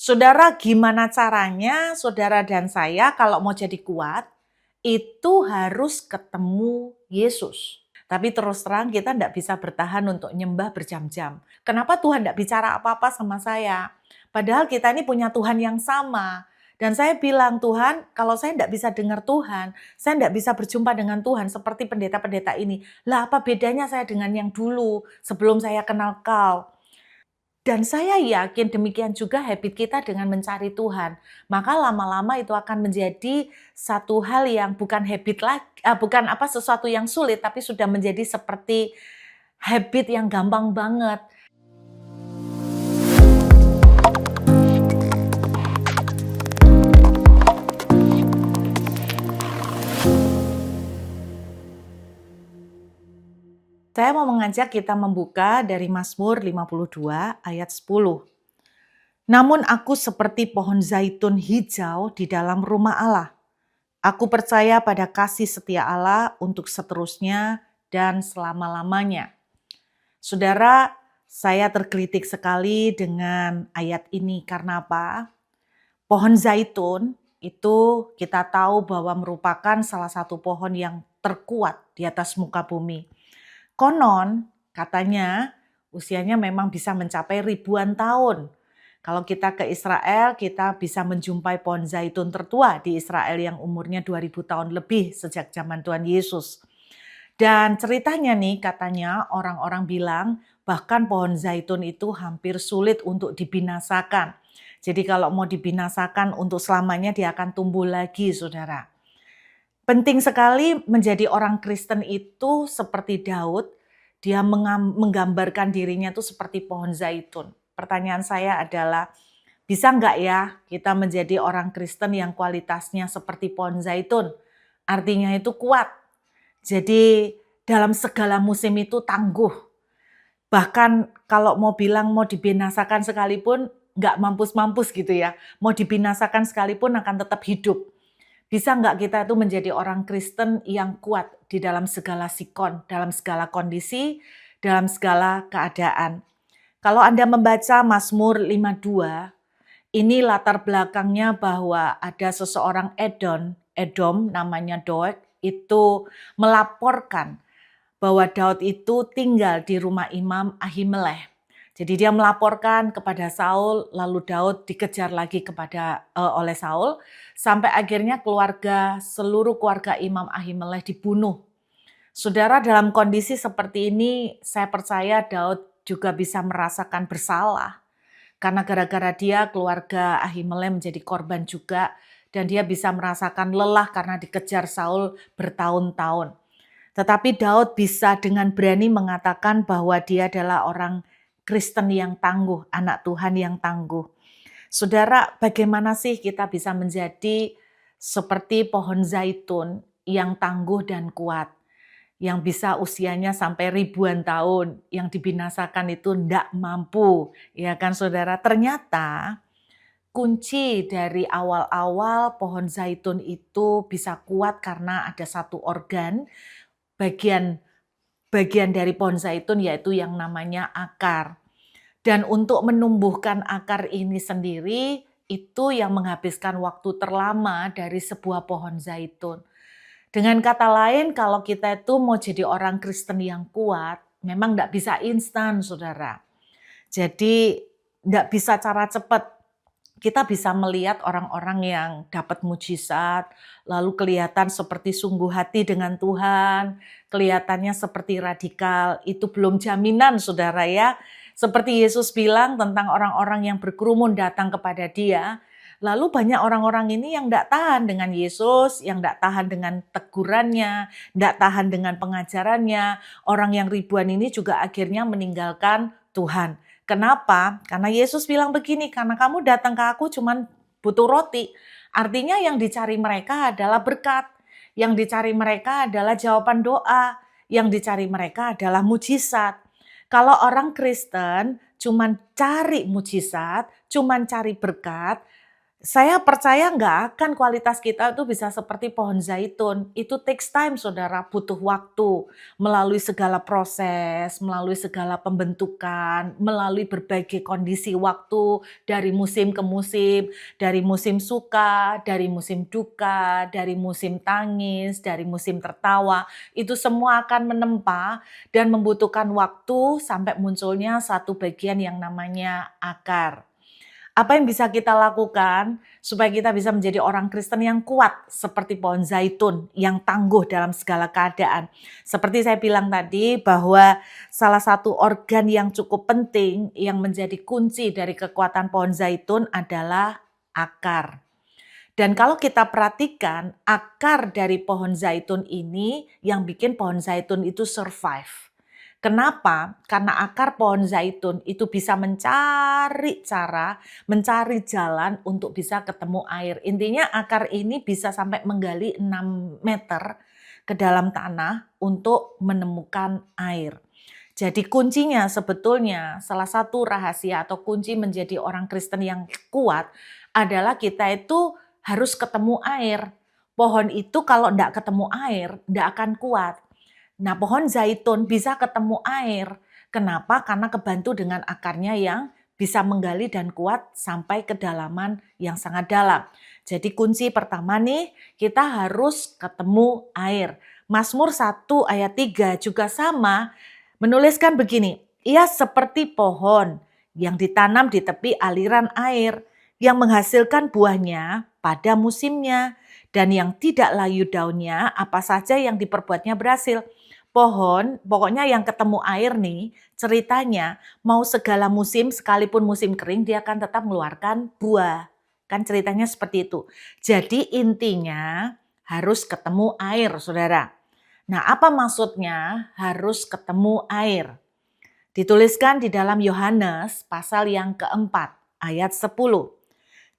Saudara, gimana caranya saudara dan saya kalau mau jadi kuat, itu harus ketemu Yesus. Tapi terus terang kita tidak bisa bertahan untuk nyembah berjam-jam. Kenapa Tuhan tidak bicara apa-apa sama saya? Padahal kita ini punya Tuhan yang sama. Dan saya bilang, Tuhan, kalau saya tidak bisa dengar Tuhan, saya tidak bisa berjumpa dengan Tuhan seperti pendeta-pendeta ini. Lah apa bedanya saya dengan yang dulu sebelum saya kenal Kau? Dan saya yakin demikian juga habit kita dengan mencari Tuhan. Maka lama-lama itu akan menjadi satu hal yang bukan habit lagi, bukan sesuatu yang sulit, tapi sudah menjadi seperti habit yang gampang banget. Saya mau mengajak kita membuka dari Mazmur 52 ayat 10. Namun aku seperti pohon zaitun hijau di dalam rumah Allah. Aku percaya pada kasih setia Allah untuk seterusnya dan selama-lamanya. Saudara, saya tergelitik sekali dengan ayat ini karena apa? Pohon zaitun itu kita tahu bahwa merupakan salah satu pohon yang terkuat di atas muka bumi. Konon katanya usianya memang bisa mencapai ribuan tahun. Kalau kita ke Israel, kita bisa menjumpai pohon zaitun tertua di Israel yang umurnya 2000 tahun lebih sejak zaman Tuhan Yesus. Dan ceritanya nih katanya orang-orang bilang bahkan pohon zaitun itu hampir sulit untuk dibinasakan. Jadi kalau mau dibinasakan untuk selamanya dia akan tumbuh lagi, saudara. Penting sekali menjadi orang Kristen itu seperti Daud, dia menggambarkan dirinya itu seperti pohon zaitun. Pertanyaan saya adalah, bisa nggak ya kita menjadi orang Kristen yang kualitasnya seperti pohon zaitun? Artinya itu kuat. Jadi dalam segala musim itu tangguh. Bahkan kalau mau bilang mau dibinasakan sekalipun nggak mampus-mampus gitu ya. Mau dibinasakan sekalipun akan tetap hidup. Bisa nggak kita itu menjadi orang Kristen yang kuat di dalam segala sikon, dalam segala kondisi, dalam segala keadaan. Kalau Anda membaca Mazmur 52, ini latar belakangnya bahwa ada seseorang Edom namanya Doeg, itu melaporkan bahwa Daud itu tinggal di rumah Imam Ahimelech. Jadi dia melaporkan kepada Saul, lalu Daud dikejar lagi oleh Saul, sampai akhirnya seluruh keluarga Imam Ahimelech dibunuh. Saudara, dalam kondisi seperti ini, saya percaya Daud juga bisa merasakan bersalah. Karena gara-gara dia, keluarga Ahimelech menjadi korban juga, dan dia bisa merasakan lelah karena dikejar Saul bertahun-tahun. Tetapi Daud bisa dengan berani mengatakan bahwa dia adalah orang Kristen yang tangguh, anak Tuhan yang tangguh. Saudara, bagaimana sih kita bisa menjadi seperti pohon zaitun yang tangguh dan kuat, yang bisa usianya sampai ribuan tahun, yang dibinasakan itu tidak mampu, ya kan saudara? Ternyata kunci dari awal-awal pohon zaitun itu bisa kuat karena ada satu organ, bagian dari pohon zaitun, yaitu yang namanya akar. Dan untuk menumbuhkan akar ini sendiri, itu yang menghabiskan waktu terlama dari sebuah pohon zaitun. Dengan kata lain, kalau kita itu mau jadi orang Kristen yang kuat, memang tidak bisa instan, saudara. Jadi tidak bisa cara cepat. Kita bisa melihat orang-orang yang dapat mujizat, lalu kelihatan seperti sungguh hati dengan Tuhan, kelihatannya seperti radikal. Itu belum jaminan, saudara ya. Seperti Yesus bilang tentang orang-orang yang berkerumun datang kepada Dia, lalu banyak orang-orang ini yang tidak tahan dengan Yesus, yang tidak tahan dengan tegurannya, tidak tahan dengan pengajarannya. Orang yang ribuan ini juga akhirnya meninggalkan Tuhan. Kenapa? Karena Yesus bilang begini, karena kamu datang ke aku cuman butuh roti. Artinya yang dicari mereka adalah berkat. Yang dicari mereka adalah jawaban doa. Yang dicari mereka adalah mujizat. Kalau orang Kristen cuman cari mujizat, cuman cari berkat, Saya percaya nggak akan kualitas kita itu bisa seperti pohon zaitun. Itu takes time, saudara, butuh waktu. Melalui segala proses, melalui segala pembentukan, melalui berbagai kondisi waktu, dari musim ke musim, dari musim suka, dari musim duka, dari musim tangis, dari musim tertawa. Itu semua akan menempa dan membutuhkan waktu sampai munculnya satu bagian yang namanya akar. Apa yang bisa kita lakukan supaya kita bisa menjadi orang Kristen yang kuat seperti pohon zaitun yang tangguh dalam segala keadaan. Seperti saya bilang tadi bahwa salah satu organ yang cukup penting yang menjadi kunci dari kekuatan pohon zaitun adalah akar. Dan kalau kita perhatikan akar dari pohon zaitun ini yang bikin pohon zaitun itu survive. Kenapa? Karena akar pohon zaitun itu bisa mencari cara, mencari jalan untuk bisa ketemu air. Intinya akar ini bisa sampai menggali 6 meter ke dalam tanah untuk menemukan air. Jadi kuncinya sebetulnya salah satu rahasia atau kunci menjadi orang Kristen yang kuat adalah kita itu harus ketemu air. Pohon itu kalau enggak ketemu air, enggak akan kuat. Nah, pohon zaitun bisa ketemu air. Kenapa? Karena kebantu dengan akarnya yang bisa menggali dan kuat sampai kedalaman yang sangat dalam. Jadi kunci pertama nih, kita harus ketemu air. Mazmur 1 ayat 3 juga sama, menuliskan begini, ia seperti pohon yang ditanam di tepi aliran air, yang menghasilkan buahnya pada musimnya, dan yang tidak layu daunnya, apa saja yang diperbuatnya berhasil. Pohon, pokoknya yang ketemu air nih, ceritanya mau segala musim, sekalipun musim kering, dia akan tetap mengeluarkan buah. Kan ceritanya seperti itu. Jadi intinya harus ketemu air, saudara. Nah, apa maksudnya harus ketemu air? Dituliskan di dalam Yohanes pasal yang keempat, ayat 10.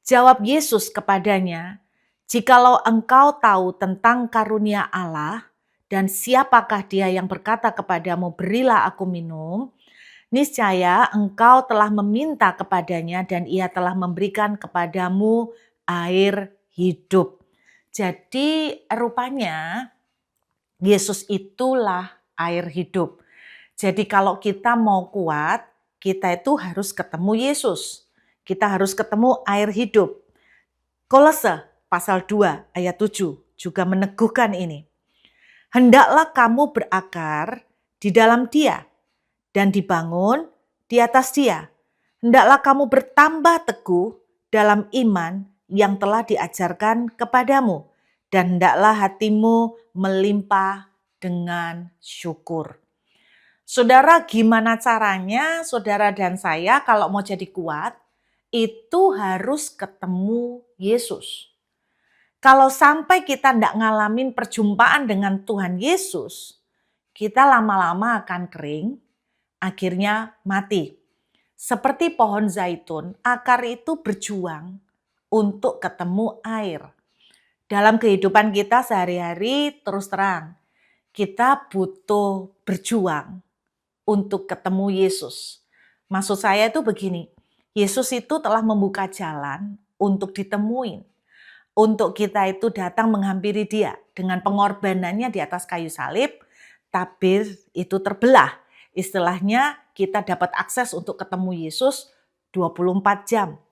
Jawab Yesus kepadanya, "Jikalau engkau tahu tentang karunia Allah dan siapakah dia yang berkata kepadamu, berilah aku minum, niscaya engkau telah meminta kepadanya dan ia telah memberikan kepadamu air hidup." Jadi rupanya Yesus itulah air hidup. Jadi kalau kita mau kuat, kita itu harus ketemu Yesus. Kita harus ketemu air hidup. Kolose pasal 2 ayat 7 juga meneguhkan ini. Hendaklah kamu berakar di dalam Dia dan dibangun di atas Dia. Hendaklah kamu bertambah teguh dalam iman yang telah diajarkan kepadamu dan hendaklah hatimu melimpah dengan syukur. Saudara, gimana caranya saudara dan saya kalau mau jadi kuat, itu harus ketemu Yesus. Kalau sampai kita tidak ngalamin perjumpaan dengan Tuhan Yesus, kita lama-lama akan kering, akhirnya mati. Seperti pohon zaitun, akar itu berjuang untuk ketemu air. Dalam kehidupan kita sehari-hari terus terang, kita butuh berjuang untuk ketemu Yesus. Maksud saya itu begini, Yesus itu telah membuka jalan untuk ditemuin. Untuk kita itu datang menghampiri dia dengan pengorbanannya di atas kayu salib, tabir itu terbelah. Istilahnya kita dapat akses untuk ketemu Yesus 24 jam.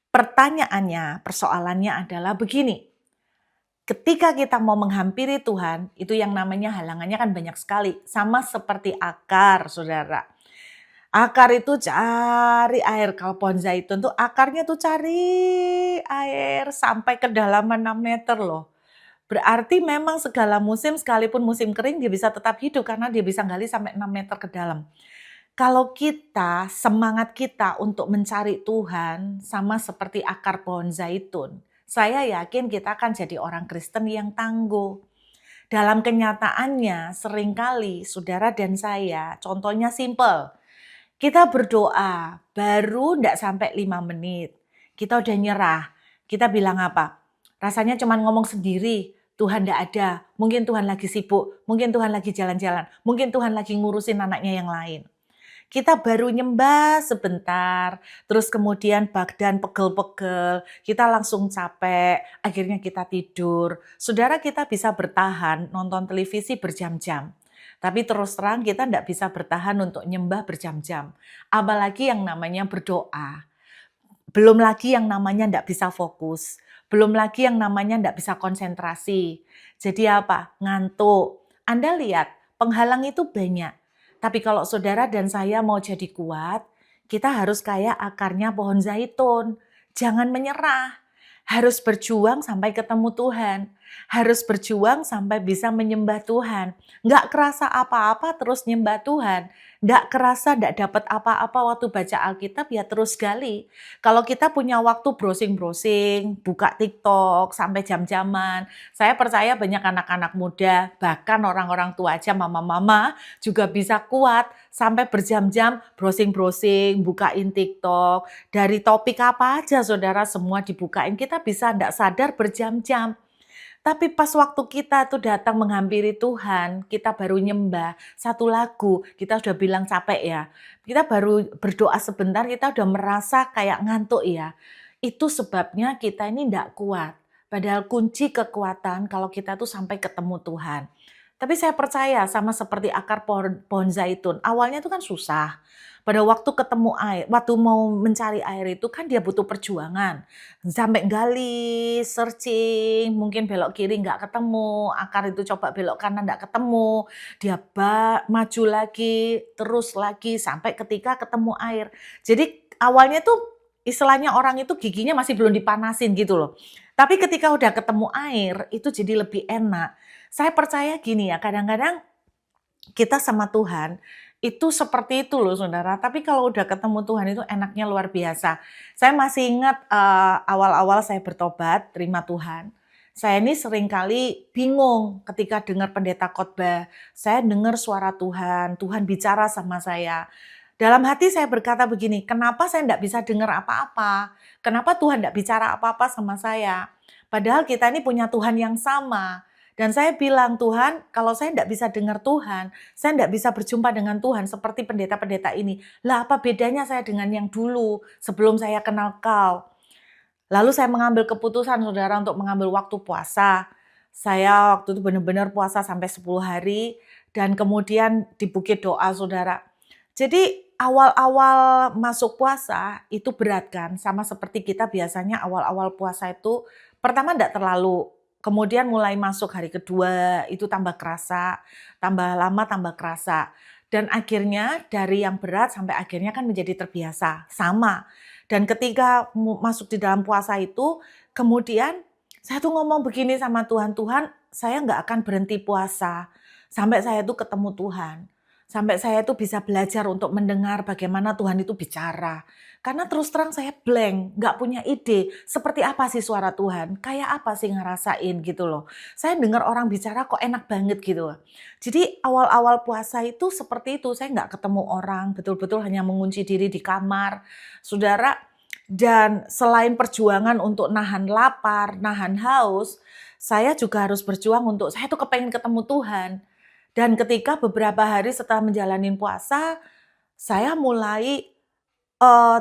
Pertanyaannya, persoalannya adalah begini. Ketika kita mau menghampiri Tuhan, itu yang namanya halangannya kan banyak sekali. Sama seperti akar, saudara. Akar itu cari air. Kalau pohon zaitun tuh akarnya tuh cari air sampai kedalaman 6 meter loh. Berarti memang segala musim, sekalipun musim kering dia bisa tetap hidup karena dia bisa gali sampai 6 meter ke dalam. Kalau kita, semangat kita untuk mencari Tuhan sama seperti akar pohon zaitun, saya yakin kita akan jadi orang Kristen yang tangguh. Dalam kenyataannya seringkali saudara dan saya, contohnya simple. Kita berdoa, baru enggak sampai 5 menit. Kita udah nyerah. Kita bilang apa? Rasanya cuma ngomong sendiri, Tuhan enggak ada. Mungkin Tuhan lagi sibuk, mungkin Tuhan lagi jalan-jalan, mungkin Tuhan lagi ngurusin anaknya yang lain. Kita baru nyembah sebentar, terus kemudian badan pegel-pegel, kita langsung capek, akhirnya kita tidur. Saudara, kita bisa bertahan nonton televisi berjam-jam. Tapi terus terang kita tidak bisa bertahan untuk nyembah berjam-jam. Apalagi yang namanya berdoa. Belum lagi yang namanya tidak bisa fokus. Belum lagi yang namanya tidak bisa konsentrasi. Jadi apa? Ngantuk. Anda lihat, penghalang itu banyak. Tapi kalau saudara dan saya mau jadi kuat, kita harus kayak akarnya pohon zaitun. Jangan menyerah. Harus berjuang sampai ketemu Tuhan. Harus berjuang sampai bisa menyembah Tuhan. Nggak kerasa apa-apa terus nyembah Tuhan. Nggak kerasa, nggak dapat apa-apa waktu baca Alkitab, ya terus gali. Kalau kita punya waktu browsing-browsing, buka TikTok sampai jam-jaman, saya percaya banyak anak-anak muda, bahkan orang-orang tua aja, mama-mama juga bisa kuat sampai berjam-jam browsing-browsing, bukain TikTok. Dari topik apa aja saudara semua dibukain, kita bisa nggak sadar berjam-jam. Tapi pas waktu kita tuh datang menghampiri Tuhan, kita baru nyembah satu lagu, kita udah bilang capek ya. Kita baru berdoa sebentar, kita udah merasa kayak ngantuk ya. Itu sebabnya kita ini tidak kuat. Padahal kunci kekuatan kalau kita tuh sampai ketemu Tuhan. Tapi saya percaya sama seperti akar pohon zaitun, awalnya itu kan susah. Pada waktu ketemu air, waktu mau mencari air itu kan dia butuh perjuangan. Sampai gali, searching, mungkin belok kiri nggak ketemu, akar itu coba belok kanan nggak ketemu, dia maju lagi, terus lagi, sampai ketika ketemu air. Jadi awalnya tuh istilahnya orang itu giginya masih belum dipanasin gitu loh. Tapi ketika udah ketemu air, itu jadi lebih enak. Saya percaya gini ya, kadang-kadang kita sama Tuhan itu seperti itu loh saudara, tapi kalau udah ketemu Tuhan itu enaknya luar biasa. Saya masih ingat awal-awal saya bertobat, terima Tuhan. Saya ini seringkali bingung ketika dengar pendeta khotbah. Saya dengar suara Tuhan, Tuhan bicara sama saya. Dalam hati saya berkata begini, kenapa saya tidak bisa dengar apa-apa? Kenapa Tuhan tidak bicara apa-apa sama saya? Padahal kita ini punya Tuhan yang sama. Dan saya bilang, Tuhan, kalau saya tidak bisa dengar Tuhan, saya tidak bisa berjumpa dengan Tuhan seperti pendeta-pendeta ini. Lah apa bedanya saya dengan yang dulu sebelum saya kenal Kau? Lalu saya mengambil keputusan saudara untuk mengambil waktu puasa. Saya waktu itu benar-benar puasa sampai 10 hari dan kemudian di Bukit Doa saudara. Jadi awal-awal masuk puasa itu berat kan, sama seperti kita biasanya awal-awal puasa itu pertama tidak terlalu, kemudian mulai masuk hari kedua itu tambah kerasa, tambah lama tambah kerasa. Dan akhirnya dari yang berat sampai akhirnya kan menjadi terbiasa, sama. Dan ketika masuk di dalam puasa itu, kemudian saya tuh ngomong begini sama Tuhan, Tuhan saya nggak akan berhenti puasa sampai saya tuh ketemu Tuhan. Sampai saya tuh bisa belajar untuk mendengar bagaimana Tuhan itu bicara. Karena terus terang saya blank, nggak punya ide seperti apa sih suara Tuhan, kayak apa sih ngerasain gitu loh. Saya dengar orang bicara kok enak banget gitu loh. Jadi awal-awal puasa itu seperti itu, saya nggak ketemu orang, betul-betul hanya mengunci diri di kamar. Saudara, dan selain perjuangan untuk nahan lapar, nahan haus, saya juga harus berjuang untuk, saya tuh kepengen ketemu Tuhan. Dan ketika beberapa hari setelah menjalani puasa, saya mulai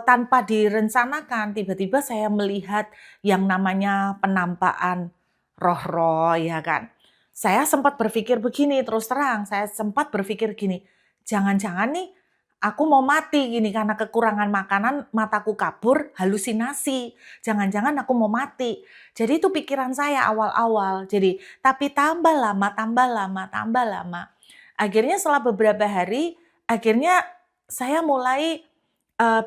tanpa direncanakan, tiba-tiba saya melihat yang namanya penampakan roh-roh, ya kan. Saya sempat berpikir begini, terus terang, saya sempat berpikir gini, jangan-jangan nih aku mau mati gini karena kekurangan makanan, mataku kabur, halusinasi. Jangan-jangan aku mau mati. Jadi itu pikiran saya awal-awal. Jadi, tapi tambah lama, tambah lama, tambah lama. Akhirnya setelah beberapa hari, akhirnya saya mulai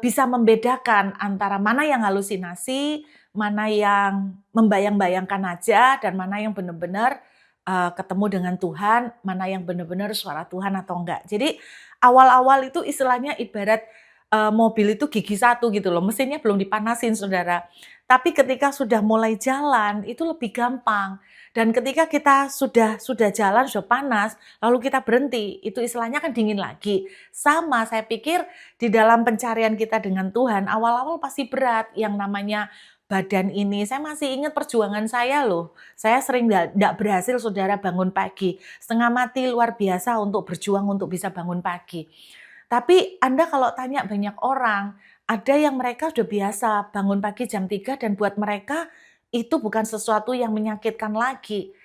bisa membedakan antara mana yang halusinasi, mana yang membayang-bayangkan aja, dan mana yang benar-benar ketemu dengan Tuhan, mana yang benar-benar suara Tuhan atau enggak. Jadi awal-awal itu istilahnya ibarat mobil itu gigi satu gitu loh, mesinnya belum dipanasin saudara. Tapi ketika sudah mulai jalan itu lebih gampang. Dan ketika kita sudah jalan, sudah panas, lalu kita berhenti, itu istilahnya kan dingin lagi. Sama, saya pikir di dalam pencarian kita dengan Tuhan, awal-awal pasti berat yang namanya badan ini. Saya masih ingat perjuangan saya loh. Saya sering tidak berhasil saudara bangun pagi. Setengah mati luar biasa untuk berjuang untuk bisa bangun pagi. Tapi Anda kalau tanya banyak orang, ada yang mereka sudah biasa bangun pagi jam 3 dan buat mereka itu bukan sesuatu yang menyakitkan lagi.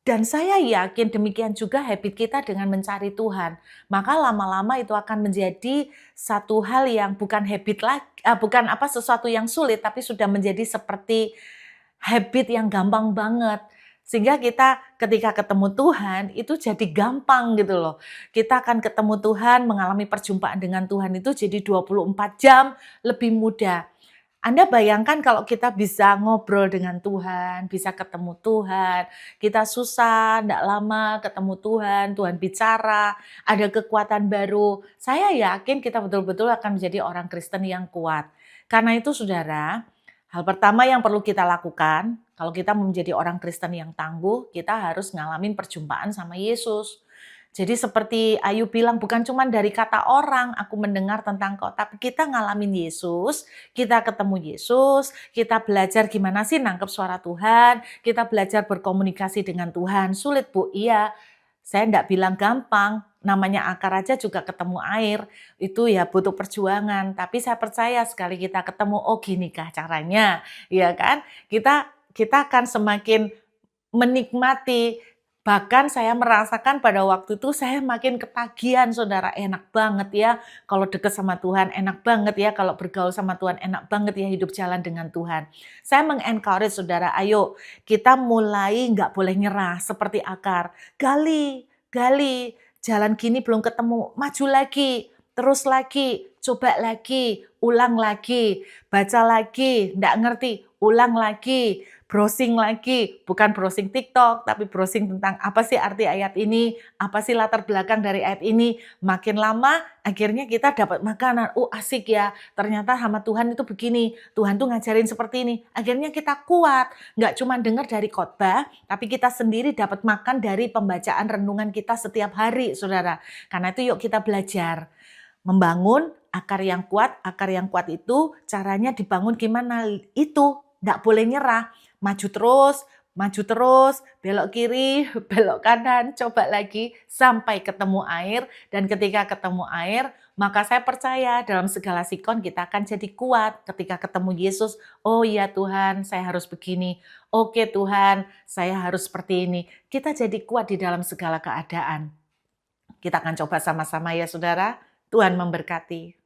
Dan saya yakin demikian juga habit kita dengan mencari Tuhan. Maka lama-lama itu akan menjadi satu hal yang bukan habit lagi, bukan sesuatu yang sulit, tapi sudah menjadi seperti habit yang gampang banget. Sehingga kita ketika ketemu Tuhan itu jadi gampang gitu loh. Kita akan ketemu Tuhan, mengalami perjumpaan dengan Tuhan itu jadi 24 jam lebih mudah. Anda bayangkan kalau kita bisa ngobrol dengan Tuhan, bisa ketemu Tuhan, kita susah, tidak lama ketemu Tuhan, Tuhan bicara, ada kekuatan baru. Saya yakin kita betul-betul akan menjadi orang Kristen yang kuat. Karena itu saudara, hal pertama yang perlu kita lakukan, kalau kita mau menjadi orang Kristen yang tangguh, kita harus ngalamin perjumpaan sama Yesus. Jadi seperti Ayu bilang, bukan cuma dari kata orang aku mendengar tentang kau, tapi kita ngalamin Yesus, kita ketemu Yesus, kita belajar gimana sih nangkep suara Tuhan, kita belajar berkomunikasi dengan Tuhan. Sulit Bu, iya. Saya enggak bilang gampang, namanya akar aja juga ketemu air, itu ya butuh perjuangan. Tapi saya percaya sekali kita ketemu, oh ginikah caranya, ya kan? Kita akan semakin menikmati. Bahkan saya merasakan pada waktu itu saya makin ketagihan saudara, enak banget ya kalau dekat sama Tuhan, enak banget ya kalau bergaul sama Tuhan, enak banget ya hidup jalan dengan Tuhan. Saya meng-encourage saudara, ayo kita mulai nggak boleh nyerah seperti akar. Gali, gali, jalan gini belum ketemu, maju lagi, terus lagi, coba lagi, ulang lagi, baca lagi, nggak ngerti, ulang lagi, browsing lagi, bukan browsing TikTok, tapi browsing tentang apa sih arti ayat ini, apa sih latar belakang dari ayat ini. Makin lama, akhirnya kita dapat makanan. Oh asik ya, ternyata sama Tuhan itu begini. Tuhan tuh ngajarin seperti ini. Akhirnya kita kuat. Nggak cuma dengar dari khotbah, tapi kita sendiri dapat makan dari pembacaan renungan kita setiap hari, saudara. Karena itu yuk kita belajar. Membangun akar yang kuat itu caranya dibangun gimana? Itu, nggak boleh nyerah. Maju terus, belok kiri, belok kanan, coba lagi sampai ketemu air. Dan ketika ketemu air, maka saya percaya dalam segala sikon kita akan jadi kuat. Ketika ketemu Yesus, oh iya Tuhan, saya harus begini. Oke Tuhan, saya harus seperti ini. Kita jadi kuat di dalam segala keadaan. Kita akan coba sama-sama ya saudara. Tuhan memberkati.